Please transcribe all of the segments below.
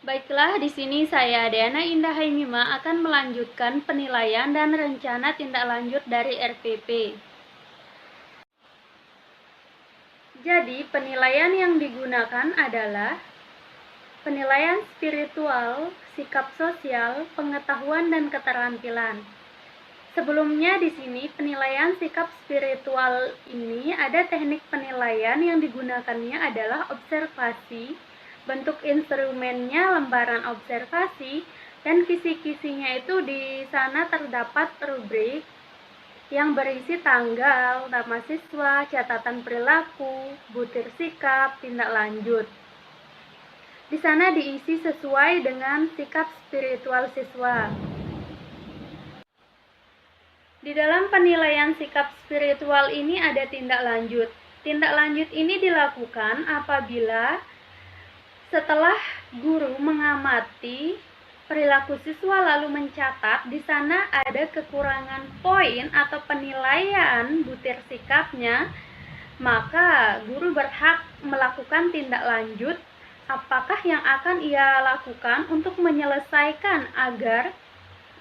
Baiklah, di sini saya Diana Indah Haimima akan melanjutkan penilaian dan rencana tindak lanjut dari RPP. Jadi, penilaian yang digunakan adalah penilaian spiritual, sikap sosial, pengetahuan dan keterampilan. Sebelumnya di sini penilaian sikap spiritual ini ada teknik penilaian yang digunakannya adalah observasi, bentuk instrumennya lembaran observasi, dan kisi-kisinya itu di sana terdapat rubrik yang berisi tanggal, nama siswa, catatan perilaku, butir sikap, tindak lanjut. Di sana diisi sesuai dengan sikap spiritual siswa. Di dalam penilaian sikap spiritual ini ada tindak lanjut. Tindak lanjut ini dilakukan apabila setelah guru mengamati perilaku siswa lalu mencatat di sana ada kekurangan poin atau penilaian butir sikapnya, maka guru berhak melakukan tindak lanjut apakah yang akan ia lakukan untuk menyelesaikan agar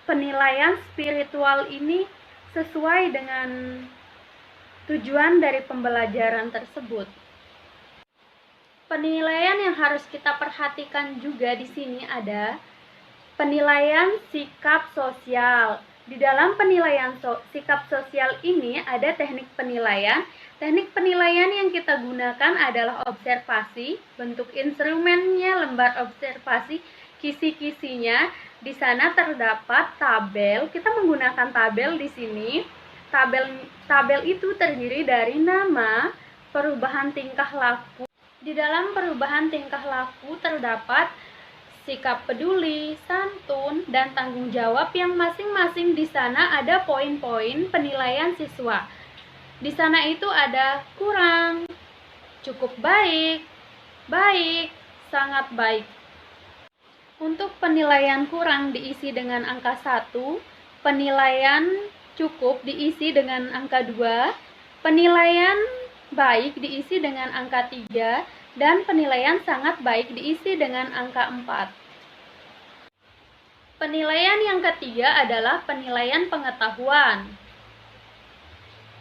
penilaian spiritual ini sesuai dengan tujuan dari pembelajaran tersebut. Penilaian yang harus kita perhatikan juga di sini ada penilaian sikap sosial. Di dalam penilaian sikap sosial ini ada teknik penilaian. Teknik penilaian yang kita gunakan adalah observasi, bentuk instrumennya lembar observasi, kisi-kisinya. Di sana terdapat tabel. Kita menggunakan tabel di sini. Tabel itu terdiri dari nama, perubahan tingkah laku. Di dalam perubahan tingkah laku terdapat sikap peduli, santun, dan tanggung jawab yang masing-masing di sana ada poin-poin penilaian siswa. Di sana itu ada kurang, cukup baik, baik, sangat baik. Untuk penilaian kurang diisi dengan angka 1, penilaian cukup diisi dengan angka 2, penilaian baik diisi dengan angka 3, dan penilaian sangat baik diisi dengan angka 4. Penilaian yang ketiga adalah penilaian pengetahuan.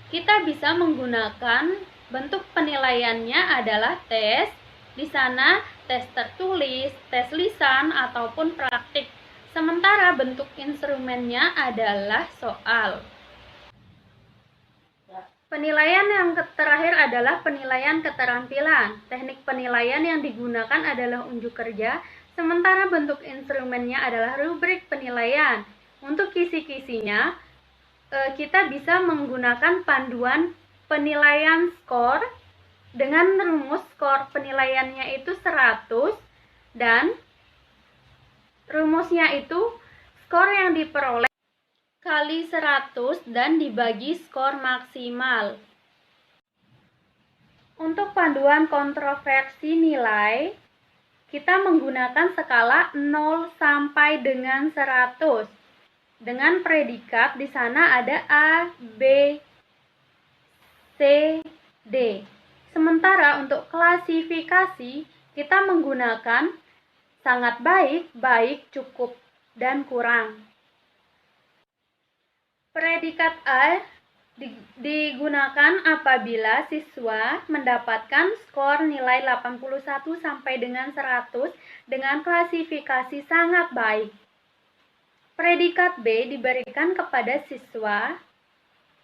Kita bisa menggunakan bentuk penilaiannya adalah tes. Di sana tes tertulis, tes lisan, ataupun praktik. Sementara bentuk instrumennya adalah soal. Penilaian yang terakhir adalah penilaian keterampilan. Teknik penilaian yang digunakan adalah unjuk kerja, sementara bentuk instrumennya adalah rubrik penilaian. Untuk kisi-kisinya, kita bisa menggunakan panduan penilaian skor dengan rumus skor penilaiannya itu 100 dan rumusnya itu skor yang diperoleh kali 100 dan dibagi skor maksimal. Untuk panduan kontroversi nilai, kita menggunakan skala 0 sampai dengan 100. Dengan predikat di sana ada A, B, C, D. Sementara untuk klasifikasi, kita menggunakan sangat baik, baik, cukup, dan kurang. Predikat A digunakan apabila siswa mendapatkan skor nilai 81 sampai dengan 100 dengan klasifikasi sangat baik. Predikat B diberikan kepada siswa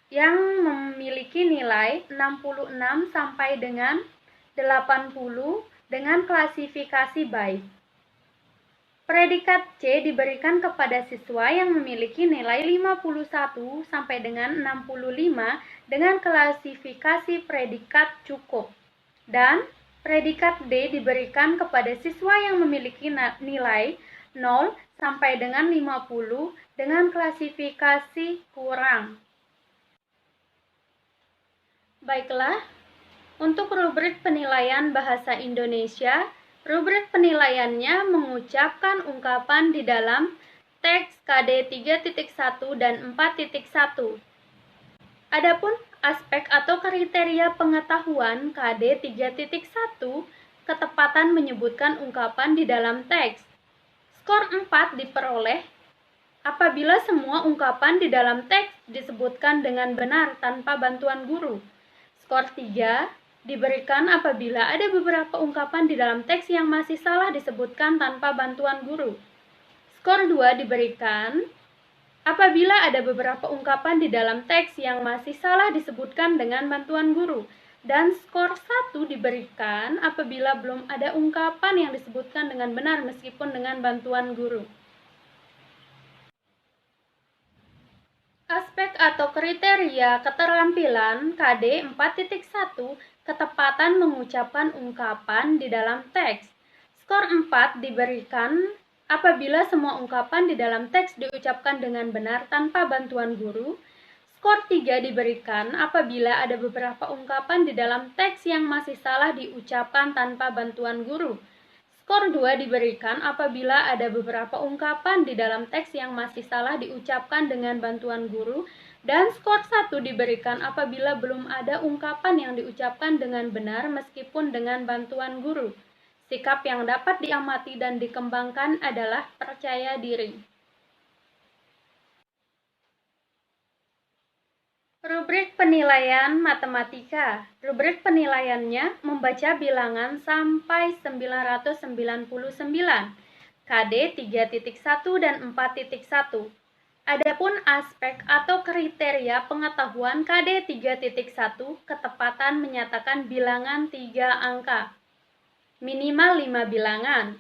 yang memiliki nilai 66 sampai dengan 80 dengan klasifikasi baik. Predikat C diberikan kepada siswa yang memiliki nilai 51 sampai dengan 65 dengan klasifikasi predikat cukup. Dan predikat D diberikan kepada siswa yang memiliki nilai 0 sampai dengan 50 dengan klasifikasi kurang. Baiklah, untuk rubrik penilaian bahasa Indonesia, rubrik penilaiannya mengucapkan ungkapan di dalam teks KD 3.1 dan 4.1. Adapun aspek atau kriteria pengetahuan KD 3.1, ketepatan menyebutkan ungkapan di dalam teks. Skor 4 diperoleh apabila semua ungkapan di dalam teks disebutkan dengan benar tanpa bantuan guru. Skor 3 diberikan apabila ada beberapa ungkapan di dalam teks yang masih salah disebutkan tanpa bantuan guru. Skor 2 diberikan apabila ada beberapa ungkapan di dalam teks yang masih salah disebutkan dengan bantuan guru. Dan skor 1 diberikan apabila belum ada ungkapan yang disebutkan dengan benar meskipun dengan bantuan guru. Aspek atau kriteria keterampilan KD 4.1 ketepatan mengucapkan ungkapan di dalam teks. Skor 4 diberikan apabila semua ungkapan di dalam teks diucapkan dengan benar tanpa bantuan guru. Skor 3 diberikan apabila ada beberapa ungkapan di dalam teks yang masih salah diucapkan tanpa bantuan guru. Skor 2 diberikan apabila ada beberapa ungkapan di dalam teks yang masih salah diucapkan dengan bantuan guru. Dan skor 1 diberikan apabila belum ada ungkapan yang diucapkan dengan benar meskipun dengan bantuan guru. Sikap yang dapat diamati dan dikembangkan adalah percaya diri. Rubrik penilaian matematika. Rubrik penilaiannya membaca bilangan sampai 999, KD 3.1 dan 4.1. Adapun aspek atau kriteria pengetahuan KD 3.1 ketepatan menyatakan bilangan 3 angka, minimal 5 bilangan.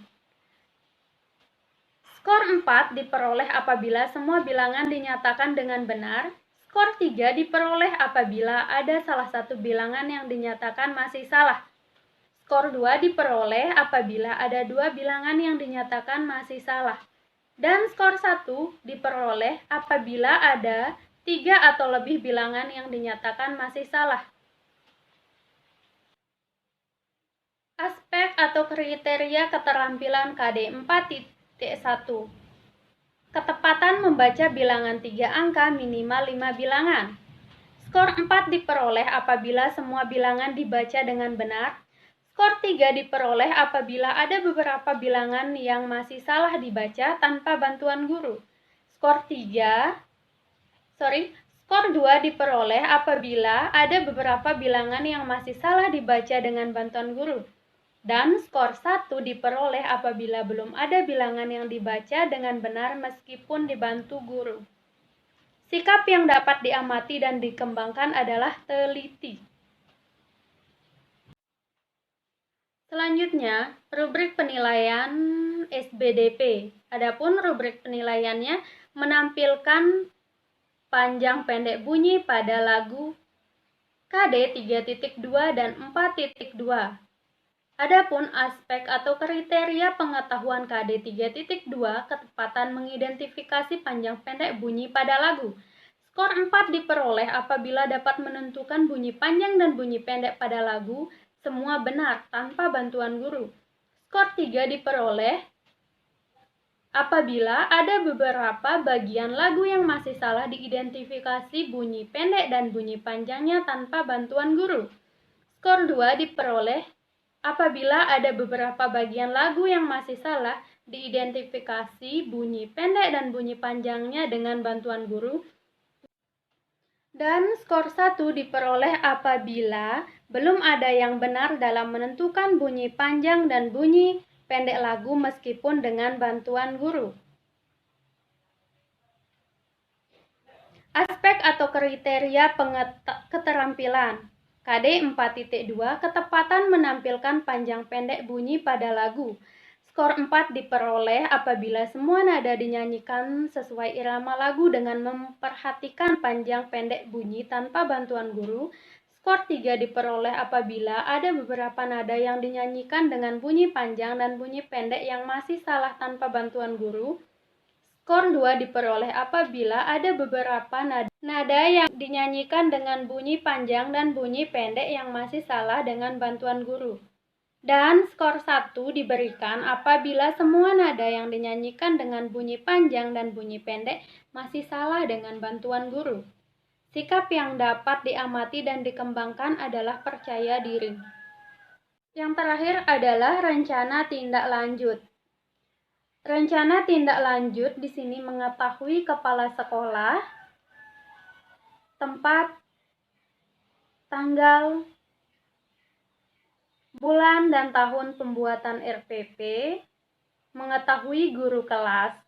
Skor 4 diperoleh apabila semua bilangan dinyatakan dengan benar. Skor 3 diperoleh apabila ada salah satu bilangan yang dinyatakan masih salah. Skor 2 diperoleh apabila ada 2 bilangan yang dinyatakan masih salah. Dan skor 1 diperoleh apabila ada 3 atau lebih bilangan yang dinyatakan masih salah. Aspek atau kriteria keterampilan KD 4.1. Ketepatan membaca bilangan 3 angka minimal 5 bilangan. Skor 4 diperoleh apabila semua bilangan dibaca dengan benar. Skor 3 diperoleh apabila ada beberapa bilangan yang masih salah dibaca tanpa bantuan guru. Skor 2 diperoleh apabila ada beberapa bilangan yang masih salah dibaca dengan bantuan guru. Dan skor 1 diperoleh apabila belum ada bilangan yang dibaca dengan benar meskipun dibantu guru. Sikap yang dapat diamati dan dikembangkan adalah teliti. Selanjutnya, rubrik penilaian SBDP. Adapun rubrik penilaiannya menampilkan panjang pendek bunyi pada lagu KD 3.2 dan 4.2. Adapun aspek atau kriteria pengetahuan KD 3.2 ketepatan mengidentifikasi panjang pendek bunyi pada lagu. Skor 4 diperoleh apabila dapat menentukan bunyi panjang dan bunyi pendek pada lagu semua benar tanpa bantuan guru. Skor 3 diperoleh apabila ada beberapa bagian lagu yang masih salah diidentifikasi bunyi pendek dan bunyi panjangnya tanpa bantuan guru. Skor 2 diperoleh apabila ada beberapa bagian lagu yang masih salah diidentifikasi bunyi pendek dan bunyi panjangnya dengan bantuan guru. Dan skor 1 diperoleh apabila belum ada yang benar dalam menentukan bunyi panjang dan bunyi pendek lagu meskipun dengan bantuan guru. Aspek atau kriteria keterampilan KD 4.2 ketepatan menampilkan panjang pendek bunyi pada lagu. Skor 4 diperoleh apabila semua nada dinyanyikan sesuai irama lagu dengan memperhatikan panjang pendek bunyi tanpa bantuan guru. Skor 3 diperoleh apabila ada beberapa nada yang dinyanyikan dengan bunyi panjang dan bunyi pendek yang masih salah tanpa bantuan guru. Skor 2 diperoleh apabila ada beberapa nada yang dinyanyikan dengan bunyi panjang dan bunyi pendek yang masih salah dengan bantuan guru. Dan skor 1 diberikan apabila semua nada yang dinyanyikan dengan bunyi panjang dan bunyi pendek masih salah dengan bantuan guru. Sikap yang dapat diamati dan dikembangkan adalah percaya diri. Yang terakhir adalah rencana tindak lanjut. Rencana tindak lanjut di sini mengetahui kepala sekolah, tempat, tanggal, bulan dan tahun pembuatan RPP, mengetahui guru kelas,